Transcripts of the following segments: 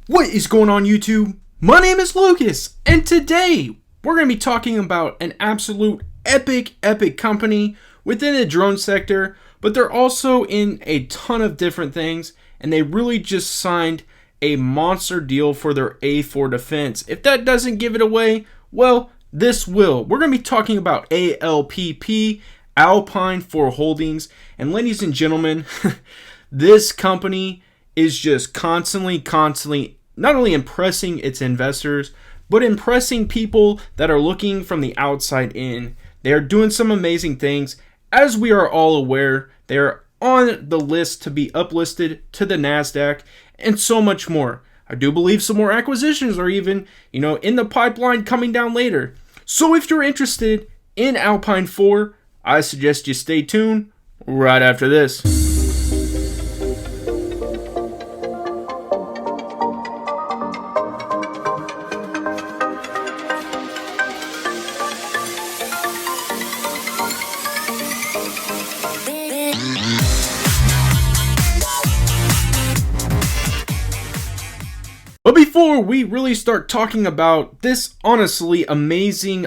What is going on, YouTube? My name is Lucas, and today we're going to be talking about an absolute epic company within the drone sector, but they're also in a ton of different things, and they really just signed a monster deal for their A4 defense. If that doesn't give it away, well, this will. We're going to be talking about ALPP, Alpine for Holdings, and ladies and gentlemen, this company is just constantly not only impressing its investors, but impressing people that are looking from the outside in. They are doing some amazing things. As we are all aware, they are on the list to be uplisted to the NASDAQ and so much more. I do believe some more acquisitions are even, in the pipeline coming down later. So if you're interested in Alpine 4, I suggest you stay tuned right after this. But before we really start talking about this honestly amazing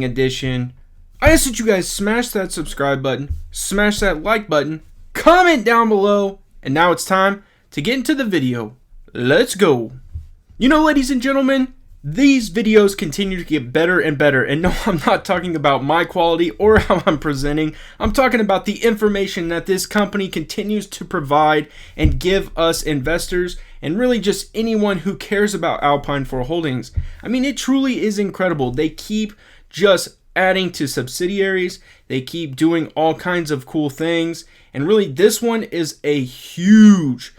addition, I ask that you guys smash that subscribe button, smash that like button, comment down below, and now it's time to get into the video. Let's go. Ladies and gentlemen, these videos continue to get better and better, and no, I'm not talking about my quality or how I'm presenting. I'm talking about the information that this company continues to provide and give us investors, and really just anyone who cares about Alpine for Holdings. I mean, it truly is incredible. They keep just adding to subsidiaries. They keep doing all kinds of cool things, and really this one is a huge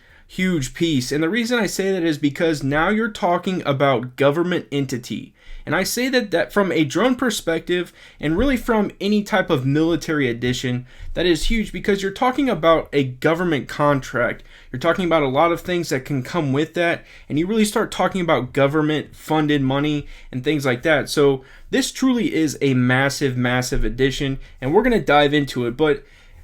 piece. And the reason I say that is because now you're talking about government entity. And I say that from a drone perspective, and really from any type of military addition, that is huge, because you're talking about a government contract. You're talking about a lot of things that can come with that, and you really start talking about government funded money and things like that. So this truly is a massive addition, and we're going to dive into it. But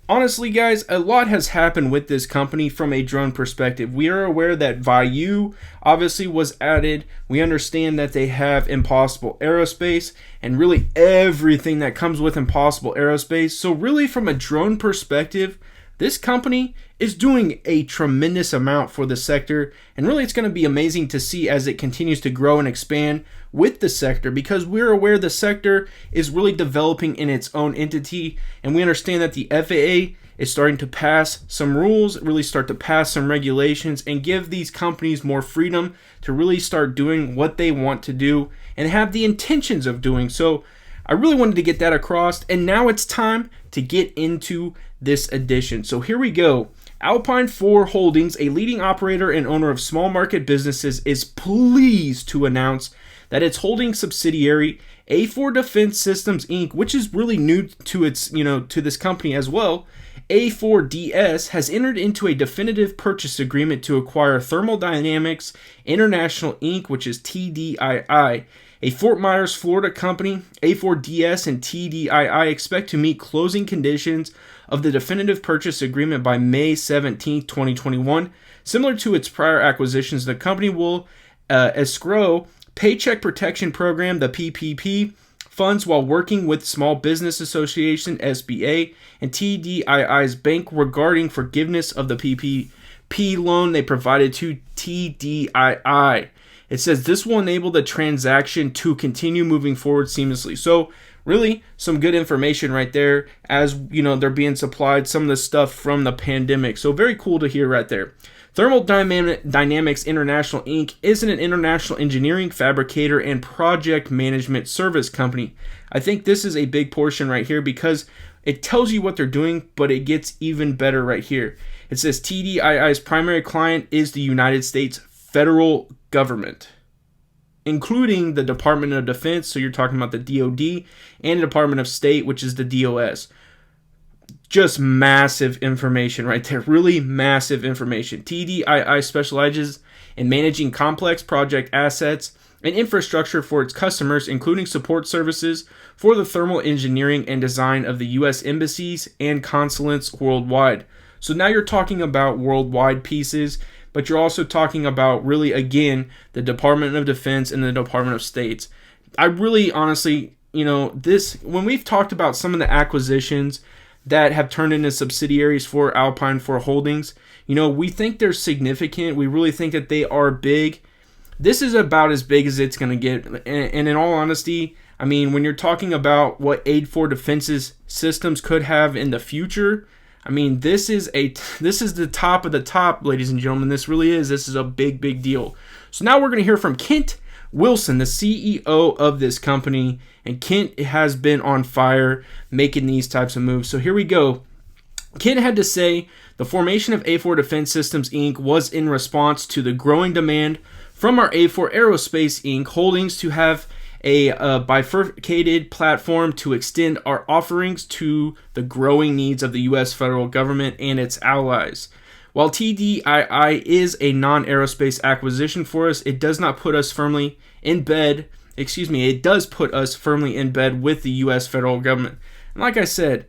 honestly, guys, a lot has happened with this company from a drone perspective. We are aware that Vayu obviously was added. We understand that they have Impossible Aerospace and really everything that comes with Impossible Aerospace. So really from a drone perspective, this company is doing a tremendous amount for the sector, and really it's going to be amazing to see as it continues to grow and expand with the sector, because we're aware the sector is really developing in its own entity, and we understand that the FAA is starting to pass some rules, really start to pass some regulations, and give these companies more freedom to really start doing what they want to do and have the intentions of doing. So I really wanted to get that across, and now it's time to get into this edition. So here we go. Alpine 4 Holdings, a leading operator and owner of small market businesses, is pleased to announce that its holding subsidiary A4 Defense Systems Inc., which is really new to its, to this company as well, A4DS, has entered into a definitive purchase agreement to acquire Thermal Dynamics International Inc., which is TDII. A Fort Myers, Florida company, A4DS and TDII expect to meet closing conditions of the definitive purchase agreement by May 17, 2021. Similar to its prior acquisitions, the company will escrow Paycheck Protection Program, the PPP, funds while working with Small Business Association, SBA, and TDII's bank regarding forgiveness of the PPP loan they provided to TDII. It says this will enable the transaction to continue moving forward seamlessly. So really some good information right there, as they're being supplied some of the stuff from the pandemic. So very cool to hear right there. Thermal Dynamics International Inc. is an international engineering, fabricator, and project management service company. I think this is a big portion right here because it tells you what they're doing, but it gets even better right here. It says TDII's primary client is the United States federal government, including the Department of Defense, so you're talking about the DoD, and the Department of State, which is the DOS. Just massive information right there, really massive information. TDII specializes in managing complex project assets and infrastructure for its customers, including support services for the thermal engineering and design of the U.S. embassies and consulates worldwide. So now you're talking about worldwide pieces, but you're also talking about really, again, the Department of Defense and the Department of States. I really honestly, when we've talked about some of the acquisitions that have turned into subsidiaries for Alpine for Holdings, we think they're significant. We really think that they are big. This is about as big as it's going to get. And in all honesty, I mean, when you're talking about what Aid for Defense's systems could have in the future, I mean, this is the top of the top, ladies and gentlemen. This is a big, big deal. So now we're going to hear from Kent Wilson, the CEO of this company. And Kent has been on fire making these types of moves. So here we go. Kent had to say the formation of A4 Defense Systems Inc. was in response to the growing demand from our A4 Aerospace Inc. holdings to have a bifurcated platform to extend our offerings to the growing needs of the U.S. federal government and its allies. While TDII is a non-aerospace acquisition for us, it does put us firmly in bed with the U.S. federal government. And like I said,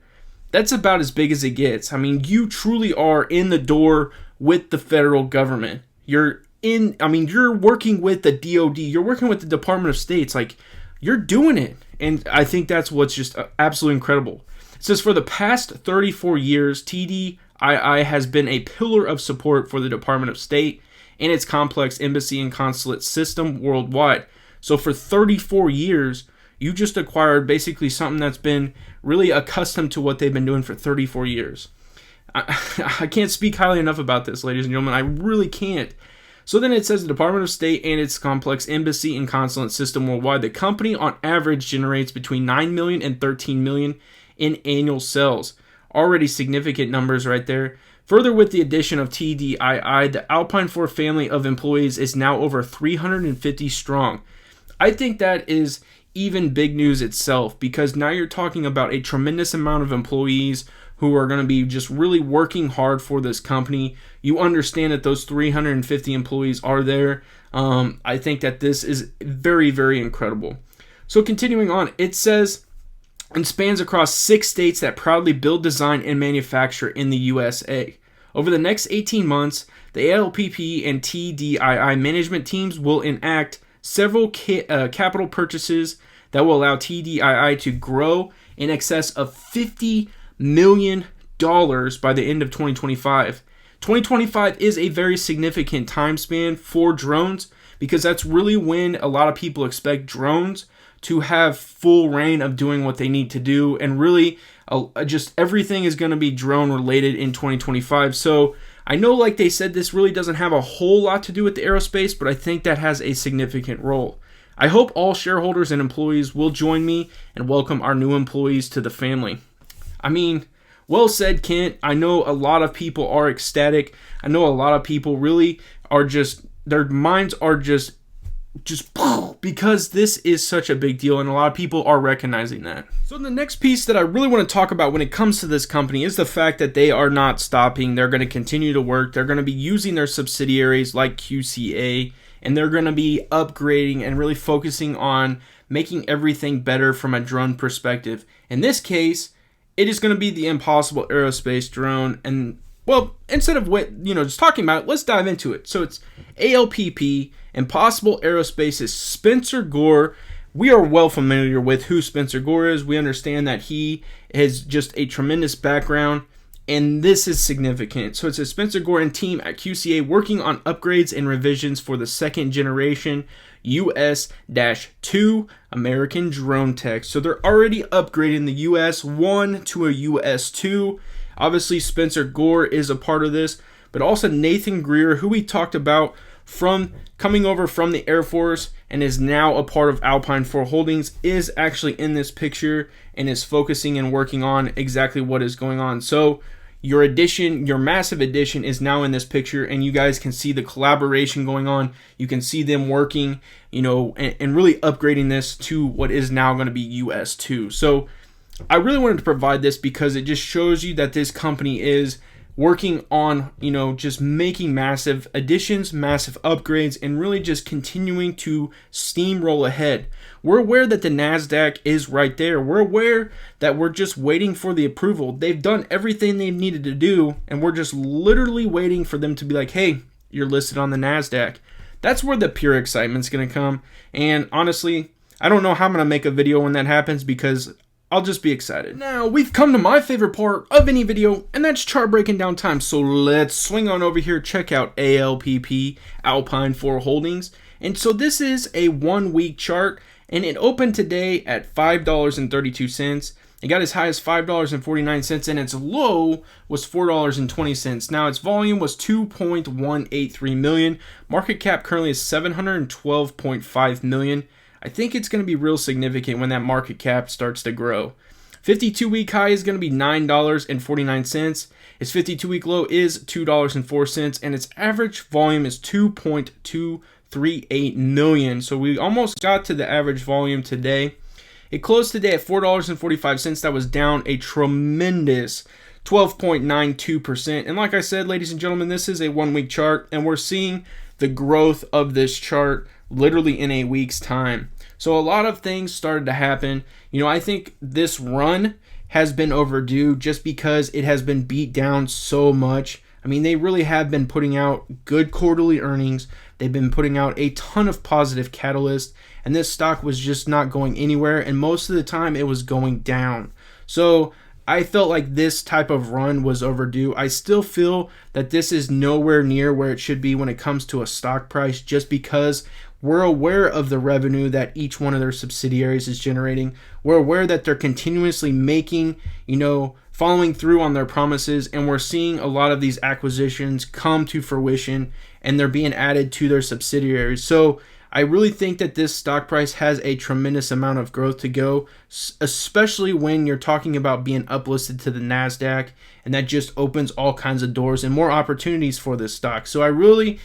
that's about as big as it gets. I mean, you truly are in the door with the federal government. You're working with the DOD, you're working with the Department of States, like, you're doing it. And I think that's what's just absolutely incredible. It says, for the past 34 years, TDII has been a pillar of support for the Department of State and its complex embassy and consulate system worldwide. So for 34 years, you just acquired basically something that's been really accustomed to what they've been doing for 34 years. I can't speak highly enough about this, ladies and gentlemen. I really can't. So then it says the Department of State and its complex embassy and consulate system worldwide. The company on average generates between $9 million and $13 million in annual sales. Already significant numbers right there. Further, with the addition of TDII, the Alpine 4 family of employees is now over 350 strong. I think that is even big news itself, because now you're talking about a tremendous amount of employees who are going to be just really working hard for this company. You understand that those 350 employees are there. I think that this is very, very incredible. So continuing on, it says, and spans across 6 states that proudly build, design, and manufacture in the USA. Over the next 18 months, the ALPP and TDII management teams will enact several capital purchases that will allow TDII to grow in excess of $50 million by the end of 2025. 2025 is a very significant time span for drones, because that's really when a lot of people expect drones to have full reign of doing what they need to do, and really just everything is going to be drone related in 2025. So I know, like they said, this really doesn't have a whole lot to do with the aerospace, but I think that has a significant role. I hope all shareholders and employees will join me and welcome our new employees to the family. I mean, well said, Kent. I know a lot of people are ecstatic. I know a lot of people really are just, their minds are just because this is such a big deal, and a lot of people are recognizing that. So the next piece that I really want to talk about when it comes to this company is the fact that they are not stopping. They're going to continue to work. They're going to be using their subsidiaries like QCA, and they're going to be upgrading and really focusing on making everything better from a drone perspective. In this case, it is going to be the Impossible Aerospace drone. And, well, instead of just talking about it, let's dive into it. So it's ALPP, Impossible Aerospace's Spencer Gore. We are well familiar with who Spencer Gore is. We understand that he has just a tremendous background, and this is significant. So it's a Spencer Gore and team at QCA working on upgrades and revisions for the second generation US-2 American drone tech. So they're already upgrading the US-1 to a US-2. Obviously, Spencer Gore is a part of this, but also Nathan Greer, who we talked about from coming over from the Air Force and is now a part of Alpine 4 Holdings, is actually in this picture and is focusing and working on exactly what is going on. So your addition, your massive addition, is now in this picture, and you guys can see the collaboration going on. You can see them working, and really upgrading this to what is now going to be US-2. So I really wanted to provide this because it just shows you that this company is working on, just making massive additions, massive upgrades, and really just continuing to steamroll ahead. We're aware that the NASDAQ is right there. We're aware that we're just waiting for the approval. They've done everything they've needed to do, and we're just literally waiting for them to be like, hey, you're listed on the NASDAQ. That's where the pure excitement's going to come. And honestly, I don't know how I'm going to make a video when that happens because I'll just be excited. Now, we've come to my favorite part of any video, and that's chart breaking down time. So let's swing on over here, check out ALPP, Alpine for Holdings. And so this is a 1 week chart, and it opened today at $5.32. It got as high as $5.49, and its low was $4.20. Now, its volume was 2.183 million. Market cap currently is 712.5 million. I think it's going to be real significant when that market cap starts to grow. 52-week high is going to be $9.49. Its 52-week low is $2.04, and its average volume is 2.238 million. So we almost got to the average volume today. It closed today at $4.45. That was down a tremendous 12.92%. And like I said, ladies and gentlemen, this is a 1 week chart, and we're seeing the growth of this chart literally in a week's time. So a lot of things started to happen. I think this run has been overdue just because it has been beat down so much. I mean, they really have been putting out good quarterly earnings. They've been putting out a ton of positive catalysts, and this stock was just not going anywhere, and most of the time it was going down. So I felt like this type of run was overdue. I still feel that this is nowhere near where it should be when it comes to a stock price, just because we're aware of the revenue that each one of their subsidiaries is generating. We're aware that they're continuously making, following through on their promises, and we're seeing a lot of these acquisitions come to fruition, and they're being added to their subsidiaries. So I really think that this stock price has a tremendous amount of growth to go, especially when you're talking about being uplisted to the NASDAQ, and that just opens all kinds of doors and more opportunities for this stock. So I really,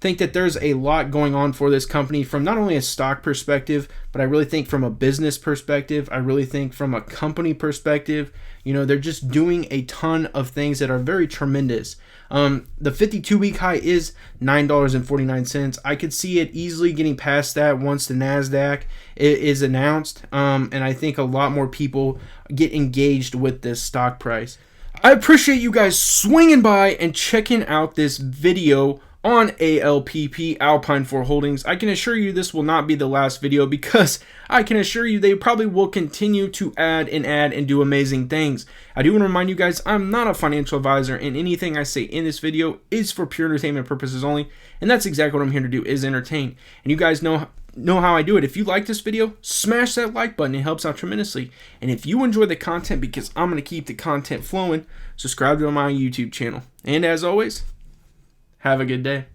think that there's a lot going on for this company from not only a stock perspective, but I really think from a business perspective. I really think from a company perspective, they're just doing a ton of things that are very tremendous. The 52-week high is $9.49. I could see it easily getting past that once the NASDAQ is announced, and I think a lot more people get engaged with this stock price. I appreciate you guys swinging by and checking out this video on ALPP, Alpine for Holdings. I can assure you this will not be the last video, because I can assure you they probably will continue to add and do amazing things. I do want to remind you guys, I'm not a financial advisor, and anything I say in this video is for pure entertainment purposes only, and that's exactly what I'm here to do, is entertain. And you guys know how I do it. If you like this video, smash that like button. It helps out tremendously. And if you enjoy the content, because I'm going to keep the content flowing, subscribe to my YouTube channel. And as always, have a good day.